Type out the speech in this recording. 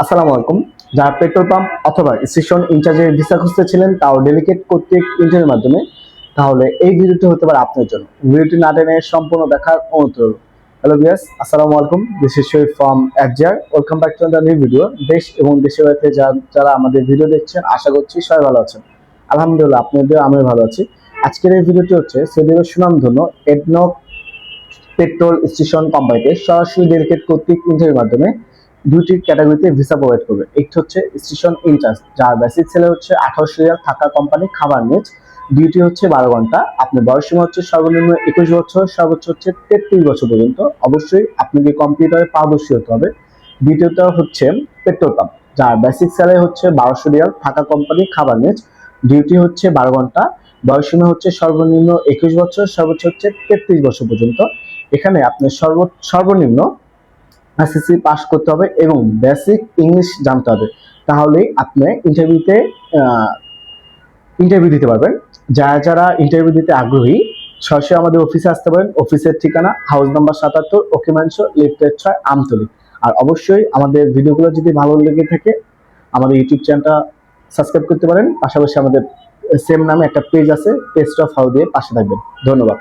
আসসালামু আলাইকুম। যারা পেট্রোল পাম্প অথবা স্টেশন ইনচার্জের ভিসা খুঁজতেছিলেন তাও ডেলিগেট কর্তৃক ইন্টারভিউর মাধ্যমে, তাহলে এই ভিডিওটি হতে পারে আপনার জন্য। ভিডিওটি না টেনে সম্পূর্ণ দেখার অনুরোধ রইল। হ্যালো ভিউয়ার্স, আসসালামু আলাইকুম। This is Sharif from FGR. Welcome back to the new video. দেশ এবং দেশের বাইরে যারা আমাদের ভিডিও দেখছেন, আশা করছি সবাই ভালো আছেন। আলহামদুলিল্লাহ, আপনাদের আমিও ভালো আছি। আজকের এই ভিডিওটি হচ্ছে সৌদি আরবের সুনামধন্য এডনক পেট্রোল স্টেশন কোম্পানিতে সরাসরি ডেলিগেট কর্তৃক ইন্টারভিউর মাধ্যমে দুটি ক্যাটাগরিতে ভিসা প্রোভাইড করবে। একটি হচ্ছে স্টেশন ইনচার্জ, যার বেসিক স্যালারি হচ্ছে 1800 রিয়াল, থাকা কোম্পানি, খাবার নিজ, ডিউটি হচ্ছে 12 ঘন্টা। আপনার বয়স সীমা হচ্ছে সর্বনিম্ন 21 বছর, সর্বোচ্চ হচ্ছে 33 বছর পর্যন্ত। অবশ্যই আপনাকে কম্পিউটারে পারদর্শী হতে হবে। দ্বিতীয়ত হচ্ছে পেট্রোল পাম্প, যার বেসিক স্যালারি হচ্ছে 1200 রিয়াল, থাকা কোম্পানি, খাবার নিজ, ডিউটি হচ্ছে 12 ঘন্টা। বয়স সীমা হচ্ছে সর্বনিম্ন 21 বছর, সর্বোচ্চ হচ্ছে 33 বছর পর্যন্ত। এখানে আপনার সর্বনিম্ন এসএসসি পাস করতে হবে এবং বেসিক ইংলিশ জানতে হবে। তাহলেই আপনি ইন্টারভিউ দিতে পারবেন। যারা যারা ইন্টারভিউ দিতে আগ্রহী, সরাসরি আমাদের অফিসে আসতে পারেন। অফিসের ঠিকানা হাউস নাম্বার 77, ওকিমাংশ, লিফটেড 6, আমতলী। আর অবশ্যই আমাদের ভিডিওগুলো যদি ভালো লেগে থাকে, আমাদের ইউটিউব চ্যানেলটা সাবস্ক্রাইব করতে পারেন। পাশাপাশি আমাদের সেম নামে একটা পেজ আছে, পেজটা ফলো দিয়ে পাশে থাকবেন। ধন্যবাদ।